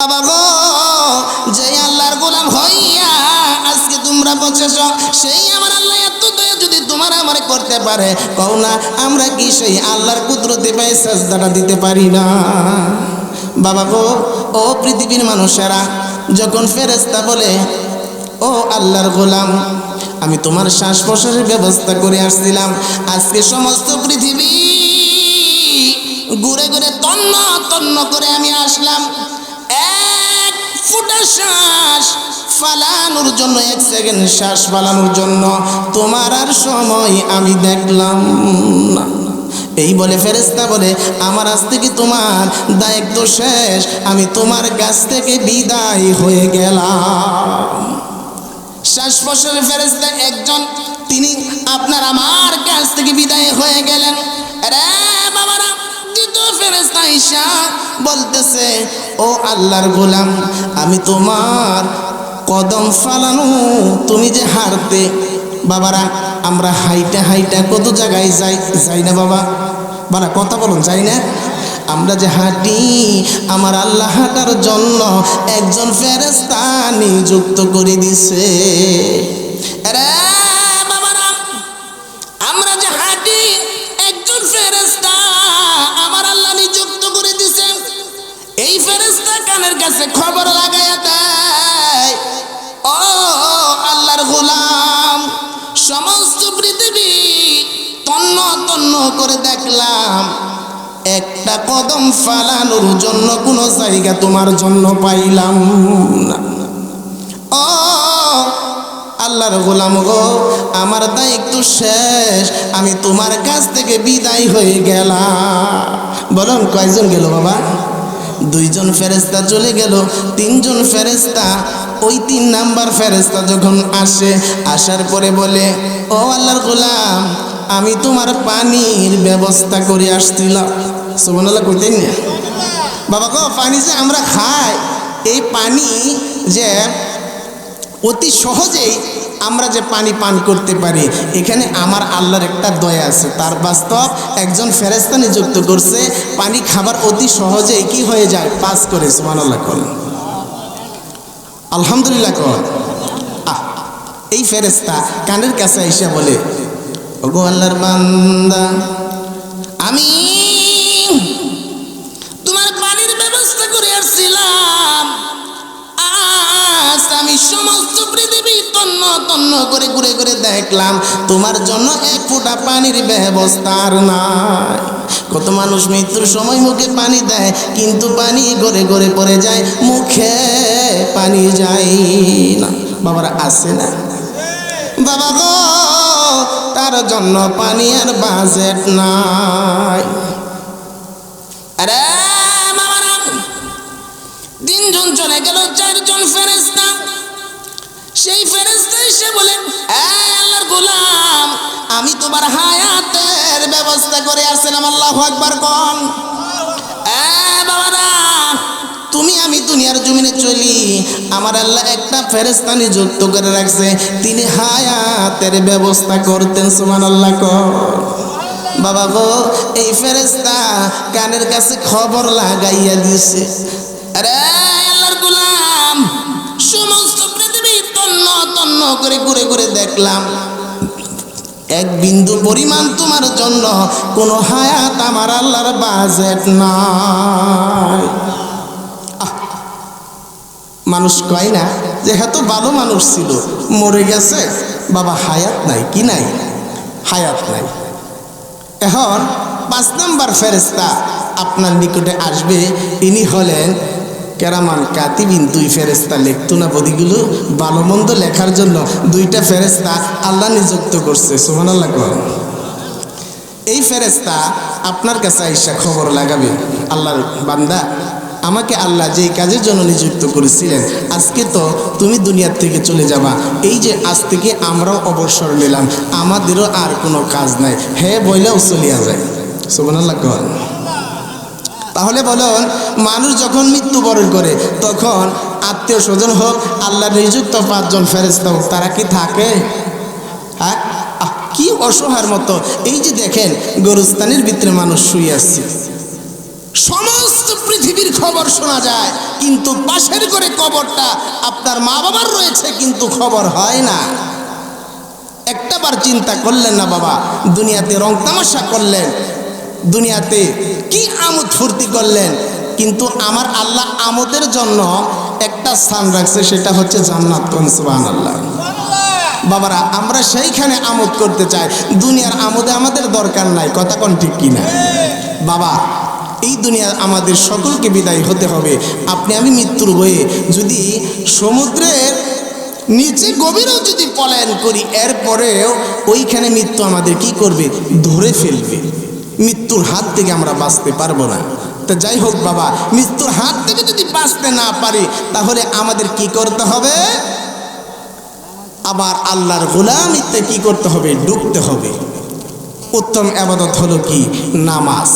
বাবা গো, যে আল্লাহর গোলাম হইয়া আজকে তোমরা বসেছ, সেই আমার আল্লাহ এত দয়া যদি তোমার আমারে করতে পারে, কও না আমরা কি সেই আল্লাহর কুদরতে পাই সাজদাটা দিতে পারি না? বাবা গো, ও পৃথিবীর মানুষেরা, যখন ফেরেশতা বলে ও আল্লাহর গোলাম, আমি তোমার শ্বাস প্রশ্বাসের ব্যবস্থা করে আসছিলাম, আজকে সমস্ত পৃথিবী ঘুরে ঘুরে তন্ন তন্ন করে আমি আসলাম, এক ফুটা শ্বাস ফালানোর জন্য, এক সেকেন্ড শ্বাস ফালানোর জন্য তোমার আর সময় আমি দেখলাম না। এই বলে ফেরেশতা বলে আমার আজ থেকে তোমার দায়িত্ব শেষ, আমি তোমার কাছ থেকে বিদায় হয়ে গেলাম। শ্বাস প্রশ্বাসের ফেরেশতা একজন, তিনি আপনার আমার কাছ থেকে বিদায় হয়ে গেলেন। আরে বাবারা, দ্বিতীয় ফেরেশতা ঈশা বলতেছে ও আল্লাহর গোলাম, আমি তোমার কদম ফালানো তুমি যে হারতে, বাবারা আমরা হাইটা হাইটা কত জায়গায় যাই না বাবা, বাবা কথা বলুন, যাই না? আমরা যে হাঁটি, আমার আল্লাহ হাঁটার জন্য একজন ফেরেশতা নিযুক্ত করে দিছে। আরে বাবারা, আমরা যে হাঁটি, একজন ফেরেশতা আমার আল্লাহ নিযুক্ত করে দিছে। এই ফেরেশতা কানের কাছে খবর লাগাইয়া দেয়, ও আল্লাহর গোলাম, সমস্ত পৃথিবী তন্ন তন্ন করে দেখলাম, একটা কদম ফালানোর জন্য কোনো জায়গা তোমার জন্য পাইলাম না। ও আল্লাহর গোলাম গো, আমার দায়িত্ব শেষ, আমি তোমার কাছ থেকে বিদায় হয়ে গেলাম। বলুন কয়জন গেল বাবা? দুইজন ফেরেশতা চলে গেল, তিনজন ফেরেশতা। ওই 3 নাম্বার ফেরেশতা যখন আসে, আসার পরে বলে ও আল্লাহর গোলাম, আমি তোমার পানির ব্যবস্থা করে আসছিলাম। সুবহানাল্লাহ কইতেন না বাবা গো, পানি যে আমরা খাই, এই পানি যে অতি সহজেই আমরা যে পানি পান করতে পারি, এখানে আমার আল্লাহর একটা দয়া আছে। তার বাস্তব একজন ফেরেশতা নিযুক্ত করছে, পানি খাবার অতি সহজেই কি হয়ে যায়, পাস করে। সুবহানাল্লাহ কর, আলহামদুলিল্লাহ কর। এই ফেরেশতা কানের কাছে এসে বলে ওগো আল্লাহর বান্দা, আমি তোমার পানির ব্যবস্থা করে আসছিলাম, আজ আমি সমস্ত পৃথিবী তন্ন তন্ন করে ঘুরে ঘুরে দেখলাম, তোমার জন্য এক ফোঁটা পানির ব্যবস্থা আর নাই। কত মানুষ মৃত্যুর সময় মুখে পানি দেয়, কিন্তু পানি গড়ে গড়ে পড়ে যায়, মুখে পানি যায় না। বাবারা আছে না বাবা গো, তার জন্য পানি আর বাজেট নাই। আরে বাবারা, 3 জন চলে গেল, 4 জন ফেরেশতা। সেই ফেরেশতা এসে বলেন আল্লাহর গোলাম, আমি তোমার হায়াতের ব্যবস্থা করে আসছিলাম। আল্লাহু আকবার কোন। বাবারা, তুমি আমি দুনিয়ার জমিনে চলি, আমার আল্লাহ একটা ফেরেশতা নিযুক্ত করে রাখছে, তিনি হায়াতের ব্যবস্থা করতেন। সুবহানাল্লাহ কর। বাবা গো, এই ফেরেশতা কানের কাছে খবর লাগাইয়া দিছে, আরে আল্লাহর গোলাম, সমস্ত পৃথিবী তন্ন তন্ন করে ঘুরে ঘুরে দেখলাম, এক বিন্দু পরিমাণ তোমার জন্য কোনো হায়াত আমার আল্লাহর বাজেট নাই। মানুষ কয় না যে এত ভালো মানুষ ছিল, মরে গেছে, বাবা হায়াত নাই, কি নাই, হায়াত নাই। এখন 5 নাম্বার ফেরেশতা আপনার নিকটে আসবে, ইনি হলেন কেরামান কাতিবিন। 2 ফেরেশতা লিখতো না বদিগুলো, ভালো মন্দ লেখার জন্য 2টা ফেরেশতা আল্লাহ নিযুক্ত করছে। সুবহানাল্লাহ কর। এই ফেরেশতা আপনার কাছে আইসা খবর লাগাবে, আল্লাহর বান্দা, আমাকে আল্লাহ যেই কাজের জন্য নিযুক্ত করেছিলেন, আজকে তো তুমি দুনিয়ার থেকে চলে যাবা, এই যে আজ থেকে আমরাও অবসর নিলাম, আমাদেরও আর কোনো কাজ নাই, হ্যাঁ বইলেও চলিয়া যায়। সুবহানাল্লাহ কর। তাহলে বলুন, মানুষ যখন মৃত্যুবরণ করে, তখন আত্মীয় স্বজন হোক, আল্লাহ নিযুক্ত 5 জন ফেরেশতা হোক, তারা কি থাকে? কি অসহায়ের মতো। এই যে দেখেন, গোরস্থানের ভিতরে মানুষ শুয়ে আছে, সমস্ত সমস্ত পৃথিবীর খবর শোনা যায়, কিন্তু পাশের ঘরে কবরটা আপনার মা বাবার রয়েছে, কিন্তু খবর হয় না। একটাবার চিন্তা করলেন না বাবা? দুনিয়াতে রং তামাশা করলেন, দুনিয়াতে কি আমোদ ফুর্তি করলেন, কিন্তু আমার আল্লাহ আমোদের জন্য একটা স্থান রাখছে, সেটা হচ্ছে জান্নাত। কোন সুবহানাল্লাহ। বাবারা, আমরা সেইখানে আমোদ করতে চাই, দুনিয়ার আমোদে আমাদের দরকার নাই। কথা কোন ঠিক কিনা? বাবা, এই দুনিয়া আমাদের সকলকে বিদায় হতে হবে। আপনি আমি মৃত্যুর বয়ে যদি সমুদ্রের নিচে গভীরেও যদি পলায়ন করি, এরপরেও ওইখানে মৃত্যু আমাদের কি করবে? ধরে ফেলবে। মৃত্যুর হাত থেকে আমরা বাঁচতে পারবো না। তো যাই হোক বাবা, মৃত্যুর হাত থেকে যদি বাঁচতে না পারি, তাহলে আমাদের কি করতে হবে? আবার আল্লাহর গোলামিতে কি করতে হবে? ডুবতে হবে। উত্তম ইবাদত হলো কি? নামাজ।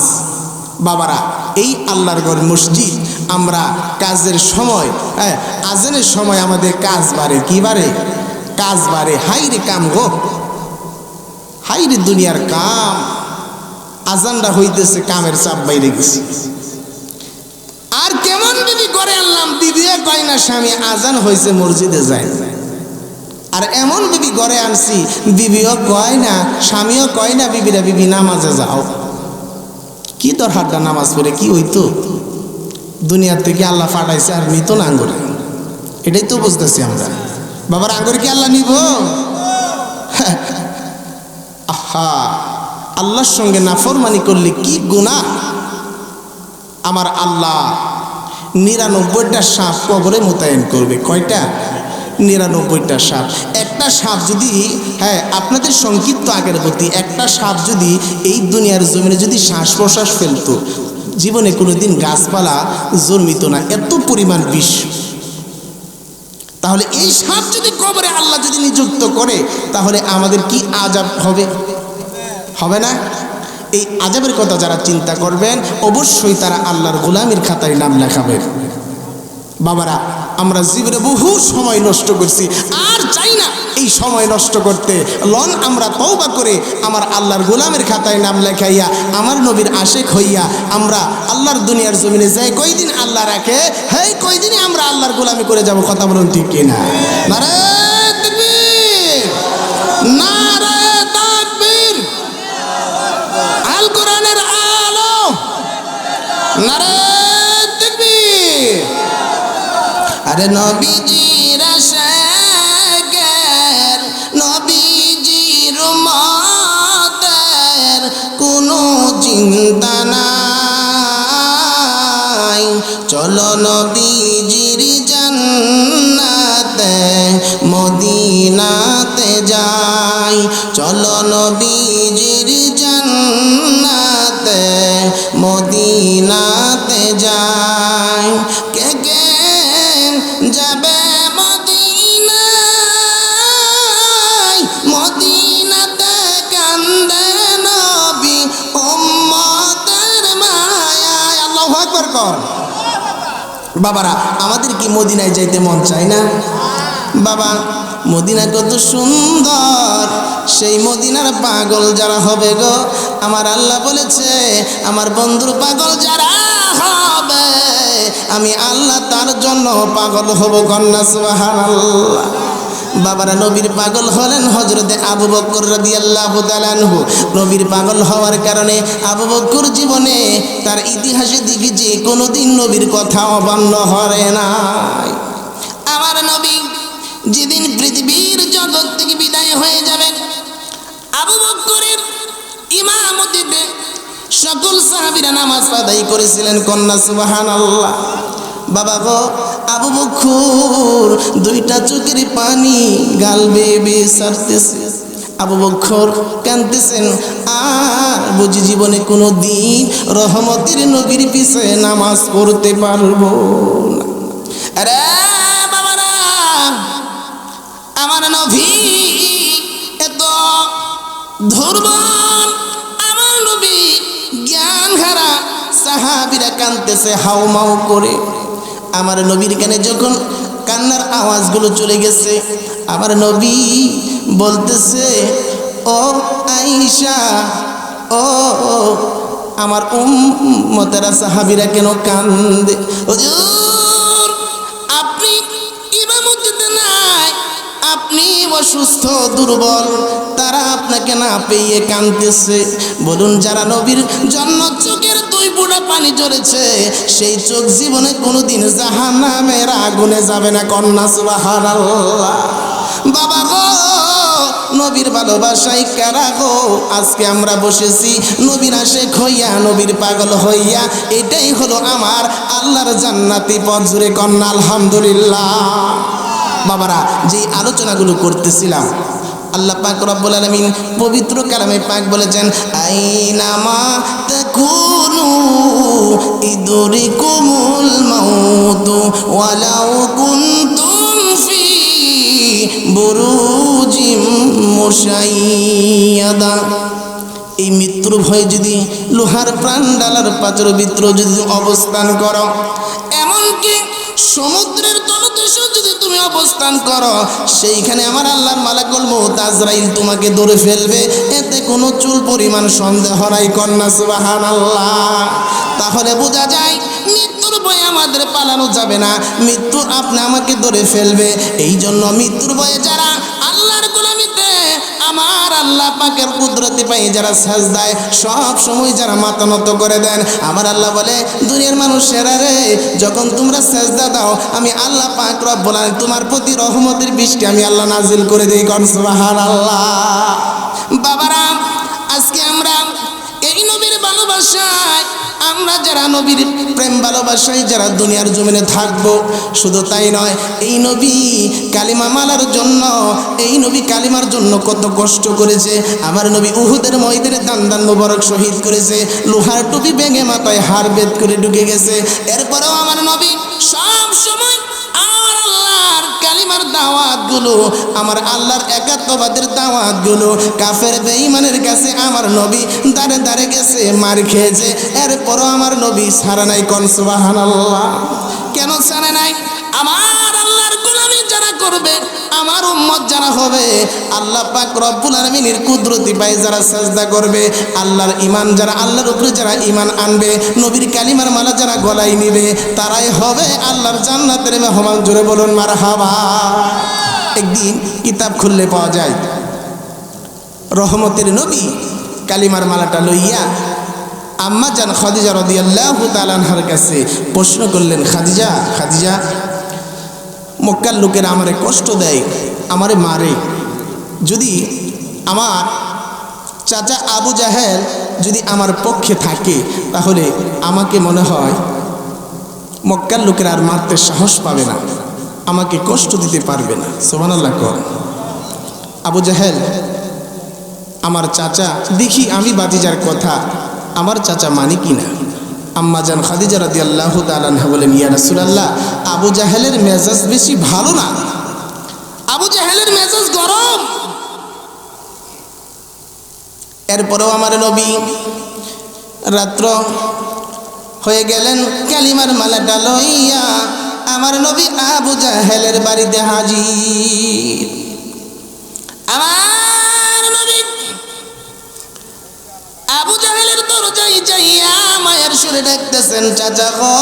বাবারা, এই আল্লাহর ঘর মসজিদ, আমরা কাজের সময়, আজানের সময় আমাদের কাজ বাড়ে। কি বাড়ে? কাজ বাড়ে। হাইরে কাম গো, হাইরে দুনিয়ার কাম। আজানটা হইতেছে, কামের চাপ বাইরে গেছে। আর কেমন বিবি করে আনলাম, বিবিও কয় না স্বামী আজান হয়েছে মসজিদে যায়। আর এমন বিবি ঘরে আনছি, বিবিও কয় না, স্বামীও কয় না বিবিরা বিবি নামাজে যাও। কি দরকারটা নামাজ পড়ে কি হইতো? দুনিয়ার থেকে আল্লাহ ফাটাইছে আর নিত না আঙ্গুরে। এটাই তো বুঝতেছি আমরা। বাবার আঙ্গুরে কি আল্লাহ নিব? আহা, আল্লাহর সঙ্গে নাফরমানি করলে কি গুনাহ। আমার আল্লাহ 99টা সাপ কবরে মোতায়েন করবে। কয়টা? 99টা সাপ। একটা সাপ যদি, আপনাদের সংক্ষিপ্ত আগের প্রতি, একটা সাপ যদি এই দুনিয়ার জমিনে যদি শ্বাস প্রশ্বাস ফেলতো, জীবনে কোনোদিন গাছপালা জন্মিত না, এত পরিমাণ বিষ। তাহলে এই সাপ যদি কবরে আল্লাহ যদি নিযুক্ত করে, তাহলে আমাদের কি আযাব হবে? হবে না? এই আযাবের কথা যারা চিন্তা করবেন, অবশ্যই তারা আল্লাহর গোলামির খাতায় নাম লেখাবেন। বাবারা, আমরা জীবনে বহু সময় নষ্ট করছি, আর চাই না এই সময় নষ্ট করতে। লন আমরা তওবা করে আমার আল্লাহর গোলামের খাতায় নাম লেখাইয়া, আমার নবীর আশেক হইয়া আমরা আল্লাহর দুনিয়ার জমিনে যাই কয়দিন আল্লাহ রাখে, কয়দিনই আমরা আল্লাহর গোলামি করে যাব। কথা বলুন ঠিক কিনা? নারে তাকবীর, নারে তাকবীর, আল কোরআনের আলো, নারে তাকবীর। আরে নবীজির আশিকের, নবীজির উম্মতের কোনো চিন্তা নাই। চলো নবীজির জান্নাতে মদিনাতে যাই। চলো নবীজির জান্নাতে মদিনাতে যাই। কে কে যাবে মদিনায়? মদিনাতে কান্দে নবী উম্মতের মায়ায়। আল্লাহু আকবার কর। বাবারা, আমাদের কি মদিনায় যাইতে মন চায় না? বাবা, মদিনা কত সুন্দর, সেই মদিনার পাগল যারা হবে গো, আমার আল্লাহ বলেছে আমার বন্ধুর পাগল যারা হবে, আমি আল্লাহ তার জন্য পাগল হব। কন্যা সুবহানাল্লাহ। বাবারা, নবীর পাগল হলেন হযরতে আবু বকর রাদিয়াল্লাহু তাআলা আনহু। নবীর পাগল হওয়ার কারণে আবু বকর জীবনে তার ইতিহাসে দেখেছি কোনোদিন নবীর কথা অমান্য হয় নাই। আমার নবী যেদিন পৃথিবীর জগৎ থেকে বিদায় হয়ে যাবেন, আবু বকরের ইমামতিতে সকল সাহাবীরা নামাজ আদায় করেছিলেন। কন্যা সুবহানাল্লাহ। বাবা গো, আবু বকর দুইটা চোখের পানি গাল বেয়ে বেয়ে ছাড়তেছে। আবু বকর কাঁদতেছেন, আর বুঝি জীবনে কোনো দিন রহমতের নবীর পিছে নামাজ পড়তে পারবো না। আরে বাবারা, আমার নবী এত দুর্বল, আমার নবী জ্ঞান হারা। সাহাবীরা কাঁদতেছে হাউমাউ করে। আমার নবীর কানে যখন কান্নার আওয়াজগুলো চলে গেছে, আমার নবী বলতেছে, ও আয়েশা, ও আমার উম্মতেরা সাহাবীরা কেন কান্দে? হুজুর আপনি ইমামত দিতে নাই, আপনি অসুস্থ দুর্বল, তারা আপনাকে না পেয়ে কাঁদতেছে। বলুন যারা নবীর জন্য চোখের দুই ফোঁটা পানি ঝরেছে, সেই চোখ জীবনে কোনোদিন জাহান্নামের আগুনে যাবে না। কন্যা সুবহানাল্লাহ। বাবা গো, নবীর ভালোবাসায় কারা গো আজকে আমরা বসেছি নবীর আশেক হইয়া, নবীর পাগল হইয়া। এটাই হলো আমার আল্লাহর জান্নাতি পথ। জুড়ে কন্যা আলহামদুলিল্লাহ। বাবারা, যে আলোচনাগুলো করতেছিলাম, আল্লাহ পাক রব্বুল আলামিন পবিত্র কালামে পাক বলেছেন, আইনামা তাকুনু ইদরিকুমুল মাউত ওয়ালাউ কুনতুম ফি বুরুজিম মুশাইয়াদা। এই মৃত্যুর ভয়ে যদি লোহার প্রাণ ডালার পাত্র ভিতর যদি অবস্থান করো, এমনকি সমুদ্রের তলদেশে যদি তুমি অবস্থান করো, সেইখানে আমার আল্লাহর মালাকুল মউত আজরাইল তোমাকে ধরে ফেলবে, এতে কোনো চুল পরিমাণ সন্দেহ নাই। কন্যা সুবহানাল্লাহ। তাহলে বোঝা যায় মৃত্যুর ভয়ে আমাদের পালানো যাবে না, মৃত্যু আপনি আমাকে ধরে ফেলবে। এই জন্য মৃত্যুর ভয়ে যারা আল্লাহর গোলামিতে আমার আল্লাহ পাকের কুদরতি পাই যারা সাজদায় সব সময় যারা মাথা নত করে দেন, আমার আল্লাহ বলে দুনিয়ার মানুষেরা রে, যখন তোমরা সাজদা দাও আমি আল্লাহ পাক রব্বুল আলামিন তোমার প্রতি রহমতের বৃষ্টি আমি আল্লাহ নাজিল করে দেই। কোন সুবহানাল্লাহ। বাবারা, আজকে আমরা এই নবীর ভালোবাসায়, আমরা যারা নবীর প্রেম ভালোবাসায় যারা দুনিয়ার জমিনে থাকবো, শুধু তাই নয়, এই নবী কালিমা মালার জন্য, এই নবী কালিমার জন্য কত কষ্ট করেছে। আমার নবী উহুদের ময়দানে দান মুবারক শহীদ করেছে, লোহার টুপি ভেঙে মাথায় হাড় বেদ করে ঢুকে গেছে। এরপরেও আমার নবী সব সময় আমার আল্লাহর কালিমার দাওয়াতগুলো, আমার আল্লাহর একাত্মবাদের দাওয়াতগুলো কাফের বেঈমানের কাছে আমার নবী দাঁড়ে দাঁড়ে গেছে, মার খেয়েছে, এরপরও আমার নবী ছাড়া নাই। কোন সুবহানাল্লাহ। কেন ছাড়ে নাই? আমার আল্লাহর গোলামি যারা করবে, আমার উম্মত যারা হবে, আল্লাহ পাক রব্বুল আলামিনের কুদরতি পায়ে যারা সাজদা করবে, আল্লাহর ঈমান যারা, আল্লাহর উপরে যারা ঈমান আনবে, নবীর কালিমার মালা যারা গলায় নিবে, তারাই হবে আল্লাহর জান্নাতের মেহমান। জোরে বলুন মারহাবা। একদিন কিতাব খুললে পাওয়া যায়, রহমতের নবী কালিমার মালাটা লইয়া আম্মা জান খাদিজা রাদিয়াল্লাহু তাআলা আনহার কাছে প্রশ্ন করলেন, খাদিজা, খাদিজা, মক্কার লোকেরা আমারে কষ্ট দেয়, আমারে মারে, যদি আমার চাচা আবু জাহেল যদি আমার পক্ষে থাকে, তাহলে আমাকে মনে হয় মক্কার লোকেরা আর মারতে সাহস পাবে না, আমাকে কষ্ট দিতে পারবে না। সুবহানাল্লাহ। কর আবু জাহেল আমার চাচা, দেখি আমি বাতিজার কথা আমার চাচা মানে কিনা। আম্মা জান খাদিজা রাদিয়াল্লাহু তাআলা আনহা বলেন, ইয়া রাসূলুল্লাহ, আবু জাহেলের মেজাজ বেশি ভালো না, আবু জাহেলের মেজাজ গরম। এরপরেও আমার নবী রাত্র হয়ে গেলেন, কালিমার মালাটা লইয়া আমার নবী আবু জাহেলের বাড়িতে হাজির। আমার নবী আবু জাহেলের দরজায় যাইয়া মায়ের সুরে ডাকতেছেন, চাচা গো,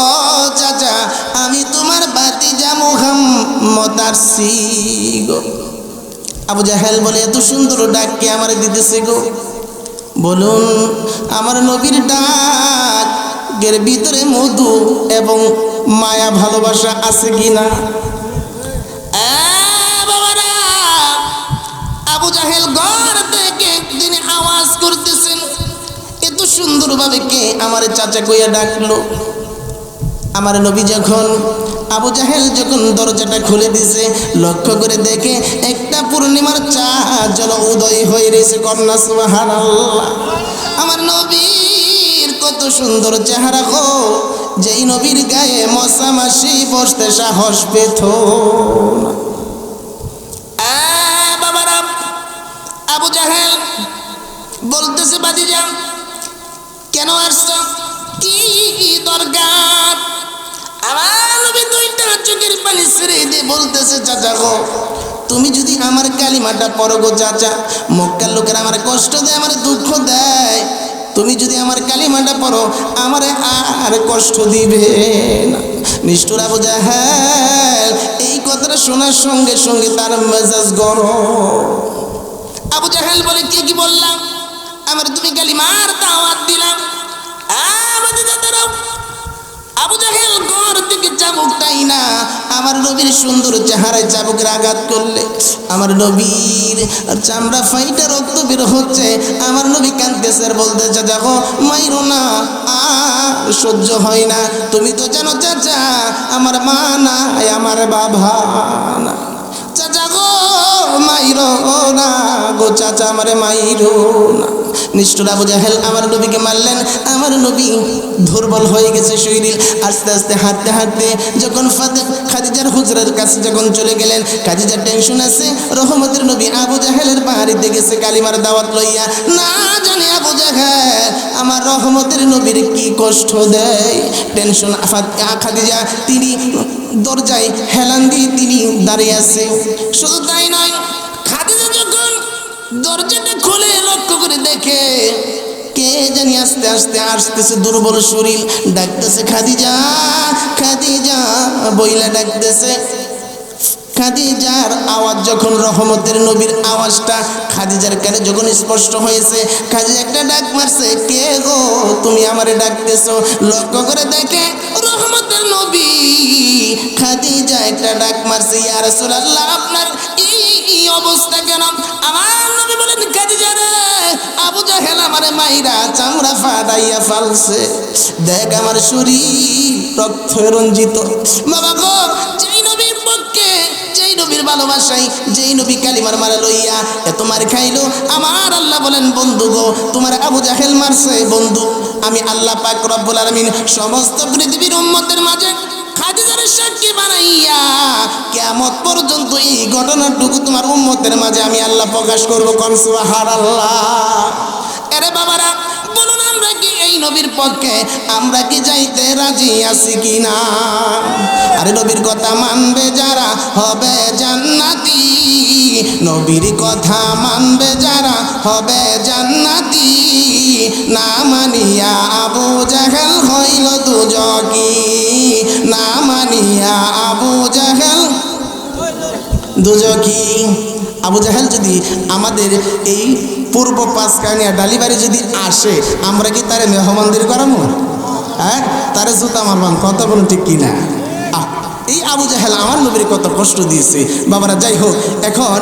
ও চাচা, আমি তোমার ভাতিজা মুহাম্মদ আসছি গো। আবু জাহেল বলে, এত সুন্দর ডাক কে আমার দিতেছে গো? বলুন, আমার নবীর ডাক এর ভিতরে মধু এবং মায়া ভালোবাসা আছে কিনা? বাবারা, আবু জাহেল ঘর থেকে তিনি আওয়াজ করতেছেন, এত সুন্দরভাবে কে আমার চাচা কইয়া ডাকলো। আমার নবী যখন, আবু জাহেল যখন দরজাটা খুলে দিছে, লক্ষ্য করে দেখে একটা পূর্ণিমার চাঁদ যেন উদয় হয়ে রয়েছে। কন্যা সুবহানাল্লাহ। আমার নবীর কত সুন্দর চেহারা গো, যেই নবীর গায়ে মশা মাছি বসতে সাহস পেত না। বাবারা, আবু জাহেল বলতেছে, ভাতিজা কেন আসছো, কি দরকার? আমার নবী দুইটা চোখের পানি ছেড়ে দিয়ে বলতেছে, চাচা গো, তুমি যদি আমার কালিমাটা পড়ো গো চাচা, মক্কার লোকেরা আমার কষ্ট দেয়, আমার দুঃখ দেয়, তুমি যদি আমার কালিমাটা পড়ো আমারে আর কষ্ট দিবে না। নিষ্ঠুর আবু জাহেল এই কথাটা শোনার সঙ্গে সঙ্গে তার মেজাজ গরম। আবু জাহেল বলে, কে কি বললাম? আমার তুমি কালিমার দাওয়াত দিলাম। আবু জাহেল ঘর থেকে চাবুকটাই না আমার নবীর সুন্দর চেহারায় চাবুকের আঘাত করলে আমার নবীর চামড়া ফাইটা রক্ত বের হচ্ছে। আমার নবী কাঁদতেছে আর বলতেছে, দেখো মাইরো না, আর সহ্য হয় না। তুমি তো জানো চাচা আমার মা নাই, আমার বাবা না। চাচা গো মাইরো না গো, চাচা আমারে মাইরো না। নিষ্ঠুর আবু জাহেল আমার নবীকে মারলেন। আমার নবী দুর্বল হয়ে গেছে শরীর। আস্তে আস্তে হাঁটতে হাঁটতে যখন খাদিজার হুজরার কাছে যখন চলে গেলেন, খাদিজার টেনশন আছে, রহমতের নবী আবু জাহেলের বাড়িতে গেছে কালিমার দাওয়াত লইয়া। না জানে আবু জাহেল আমার রহমতের নবীর কি কষ্ট দেয়। টেনশন খাদিজা তিনি দরজায় হেলান দিয়ে তিনি দাঁড়িয়ে আছে। শুধু তাই নয়, খাদিজা যখন দরজাটা খুলে লক্ষ্য করে দেখে কে জানি আস্তে আস্তে আসতেছে, দুর্বল শরীর, ডাকতেছে খাদিজা খাদিজা বইলা ডাকতেছে। খাদিজার আওয়াজ যখন রহমতের নবীর আওয়াজটা খাদিজার কানে যখন স্পষ্ট হয়েছে, খাদিজা একটা ডাক মারছে, কে গো তুমি আমারে ডাকতেছো? লক্ষ্য করে দেখে রহমতের নবী। খাদিজা একটা ডাক মারছে, ইয়া রাসূলুল্লাহ আপনার এই অবস্থা কেন? আমার নবী বলেন, খাদিজা রে আবু জাহেল আমারে মাইরা চামড়া ফাটাইয়া ফালছে, দেখ আমার শরীর রক্ত রঞ্জিত। বাবা গো, যেই নবীর পক্ষে, যেই নবীর ভালোবাসায়, যেই নবী কালিমার মারা লইয়া এত মার খাইলো, আমার আল্লাহ বলেন, বন্ধু গো তোমার আবু জাহেল মারছে বন্ধু, আমি আল্লাহ পাক রব্বুল আলামিন সমস্ত পৃথিবীর উম্মতের মাঝে খাদিজার সাক্ষী বানাইয়া কিয়ামত পর্যন্ত এই ঘটনাটুকু তোমার উম্মতের মাঝে আমি আল্লাহ প্রকাশ করব। কোন সুবহানাল্লাহ। আরে বাবারা বলুন, আমরা কি এই নবীর পক্ষে আমরা কি যাইতে রাজি আছি কিনা? আরে নবীর কথা মানবে যারা হবে জান্নাতি, নবীর কথা মানবে যারা হবে জান্নাতি, না মানিয়া আবু জাহেল হইল দুজকি, না মানিয়া আবু জাহেল দুজকি। আবু জাহেল যদি আমাদের এই পূর্ব পাঁচকানিয়া ডালিবাড়ি যদি আসে, আমরা কি তারে মেহমানদের করাবো? হ্যাঁ, তারে জুতা মারবান, কথা বলুন ঠিক কিনা? এই আবু জাহেল আমার নবীর কত কষ্ট দিয়েছে বাবারা। যাই হোক, এখন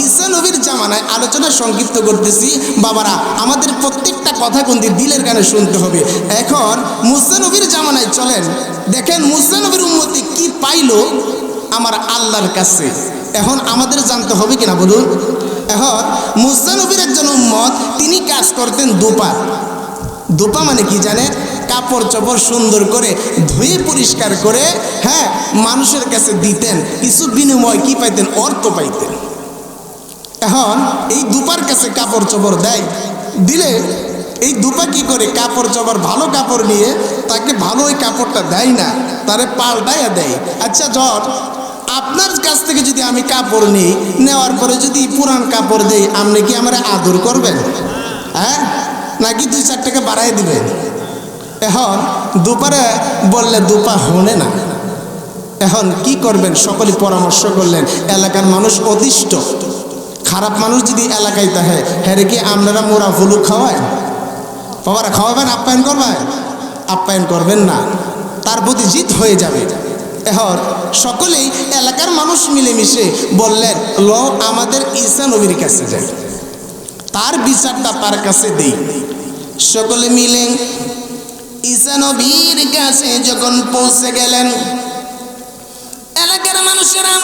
ঈসা নবীর জামানায় আলোচনা সংক্ষিপ্ত করতেছি বাবারা। আমাদের প্রত্যেকটা কথা কিন্তু দিলের গানে শুনতে হবে। এখন মুসা নবীর জামানায় চলেন, দেখেন মুসা নবীর উম্মতি কি পাইলো আমার আল্লাহর কাছে। এখন আমাদের জানতে হবে কিনা বলুন? এখন মুসা নবীর একজন উম্মত, তিনি কাজ করতেন দুপা। দুপা মানে কি জানে? কাপড় চোপড় সুন্দর করে ধুয়ে পরিষ্কার করে, হ্যাঁ, মানুষের কাছে দিতেন, কিছু বিনিময় কি পাইতেন? অর্থ পাইতেন। এখন এই দুপার কাছে কাপড় চোপড় দেয়, দিলে এই দুপা কি করে? কাপড় চোপড় ভালো কাপড় নিয়ে তাকে ভালো ওই কাপড়টা দেয় না, তারে পাল্টাইয়া দেয়। আচ্ছা ধর আপনার কাছ থেকে যদি আমি কাপড় নিই, নেওয়ার পরে যদি পুরান কাপড় দেই, আপনি কি আমার আদর করবেন? হ্যাঁ, নাকি 2-4 টাকা বাড়াই দিবেন? এখন দুপারে বললে দুপা হনে না। এখন কি করবেন? সকলে পরামর্শ করলেন। এলাকার মানুষ অতিষ্ঠ, খারাপ মানুষ যদি এলাকায় থাকে, হ্যাঁ কি আপনারা মোরা ফুলু খাওয়ায়? বাবারা খাওয়াবেন? আপ্যায়ন করবেন? আপ্যায়ন করবেন না, তার প্রতি জিত হয়ে যাবে। এখন সকলেই এলাকার মানুষ মিলেমিশে বললেন, লো আমাদের ঈসা নবীর কাছে যাই, তার বিচারটা তার কাছে দেই। সকলে মিলে ঈসা নবীর কাছে যখন পৌঁছে গেলেন, এলাকার মানুষেরা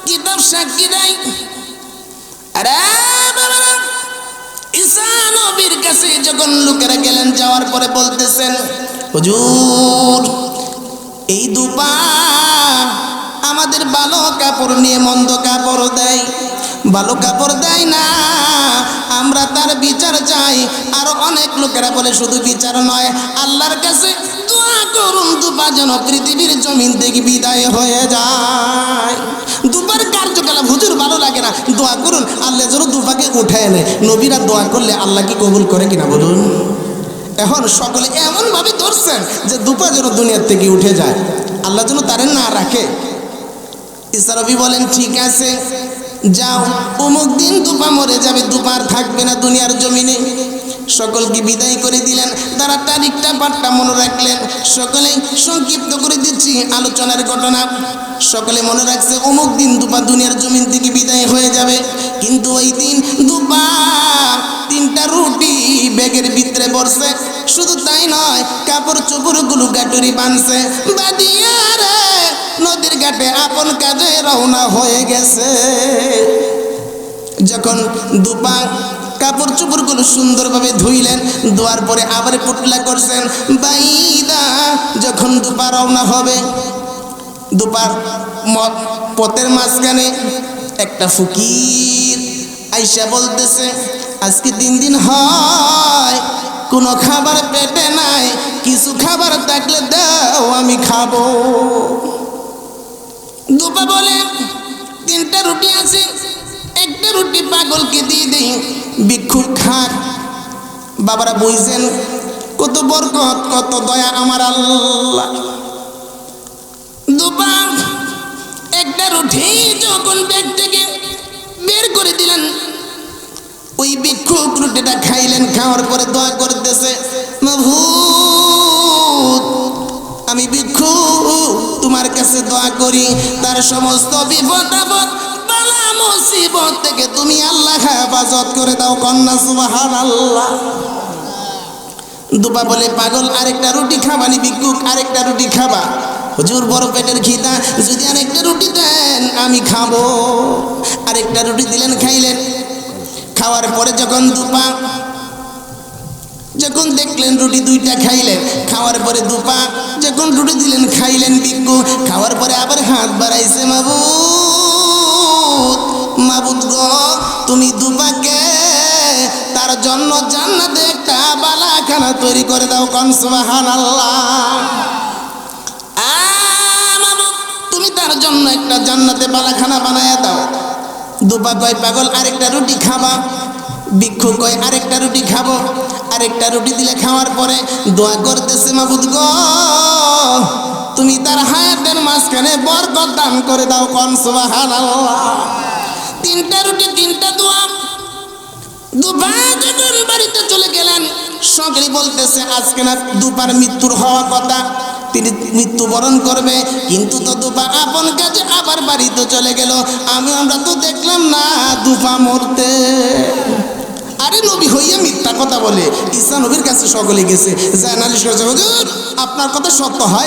কিতাব সাক্ষী দেয়। আরে বাবা, ঈসা নবীর কাছে যখন লোকেরা গেলেন, যাওয়ার পরে বলতেছেন, হুজুর এই দুপা আমাদের ভালো কাপড় নিয়ে মন্দ কাপড় দেয়, ভালো কাপড় দেয় না, আমরা তার বিচার চাই। আর অনেক লোকেরা বলে শুধু বিচার নয়, আল্লাহর কাছে দোয়া করুন দুপা যেন পৃথিবীর জমিন থেকে বিদায় হয়ে যায়। দুপার কার্যকলাপ হুজুর ভালো লাগে না, দোয়া করুন আল্লাহ যেন দুপাকে উঠায় নেয়। নবীরা দোয়া করলে আল্লাহ কি কবুল করে কিনা বলুন? এখন সকলে এমনভাবে ধরছেন যে দুপা যেন দুনিয়ার থেকে উঠে যায়, আল্লাহ যেন তারে না রাখে। ঈসা নবী বলেন ঠিক আছে যাও, অমুক দিন দুপা মরে যাবে, দুপার থাকবে না দুনিয়ার জমিনে। সকলকে বিদায় করে দিলেন। তারা তারিখটা পাঠটা মনে রাখলেন। সকলেই সংক্ষিপ্ত করে দিচ্ছি আলোচনার ঘটনা। সকলে মনে রাখছে অমুক দিন দুপা দুনিয়ার জমিন থেকে বিদায় হয়ে যাবে। কিন্তু ওই দিন দুপা 3টা রুটি ব্যাগের ভিতরে পড়ছে। শুধু তাই নয়, কাপড় চোপড়গুলো গাটুরি বাঁধছে, বাদিয়া রে নদীর ঘাটে আপন কাজে রওনা হয়ে গেছে। যখন দুপা কাপড় চোপড়গুলো সুন্দরভাবে ধুইলেন, ধোয়ার পরে আবার পুটলা করছেন, বাইদা যখন দুপা রওনা হবে, দুপার পথের মাঝখানে একটা ফকির আইসা বলতেছে আজকে 3 দিন হয় কোনো খাবার পেটে নাই, কিছু খাবার থাকলে দাও আমি খাবো। দুপা বলে 3টা রুটি আছে, একটা রুটি পাগলকে দিয়ে দেই, ভিক্ষুক খাক। বাবারা বুঝছেন কত বরকত কত দয়া আমার আল্লাহ। দুপা একটা রুটি যখন ব্যাগ থেকে বের করে দিলেন, ওই ভিক্ষুক রুটিটা খাইলেন। খাওয়ার পরে দোয়া করতেছে, মাবুদ আমি ভিক্ষুক তোমার কাছে দোয়া করি, তার সমস্ত বিপদ আপদ বালা মুসিবত থেকে তুমি আল্লাহ হেফাজত করে দাও। কন্যা সুবহানাল্লাহ। দুপা বলে পাগল আরেকটা রুটি খাবানি? ভিক্ষুক আরেকটা রুটি খাবা? হুজুর বড় পেটের খিদা, যদি আরেকটা রুটি দেন আমি খাবো। আরেকটা রুটি দিলেন, খাইলেন। খাওয়ার পরে যখন দুপা যখন দেখলেন রুটি 2টা খাইলেন, খাওয়ার পরে দুপা যখন রুটি দিলেন খাইলেন। ভিক্ষু খাওয়ার পরে আবার হাত বাড়াইছে, মাবুদ মাবুদ গো তুমি দুপাকে তার জন্য জান্নাতে একটা বালাখানা তৈরি করে দাও। কোন সুবহানাল্লাহ। তুমি তার জন্য একটা জান্নাতে বালাখানা বানায়া দাও। দুপা কয় পাগল আরেকটা রুটি খাবা? ভিক্ষু কয় আরেকটা রুটি খাবো। আরেকটা রুটি দিলে খাওয়ার পরে দোয়া করতেছে, মাবুদ গো তুমি তার হায়াতের মাঝখানে বরকত দান করে দাও। কোন সুবহানাল্লাহ। 3টা রুটি 3টা দোয়া। দুপা যখন বাড়িতে চলে গেলেন, সকলে বলতেছে আজকে না দুপার মৃত্যুর হওয়া কথা, তিনি মৃত্যুবরণ করবে, কিন্তু তো দুপা আপন কাজে আবার বাড়িতে চলে গেল। আমরা তো দেখলাম না দুপা মরতে। আরে নবী হইয়া মিথ্যা কথা বলে? ঈসা নবীর কাছে সকলে গেছে, যায় নালিশ করছে, হুজুর আপনার কথা সত্য হয়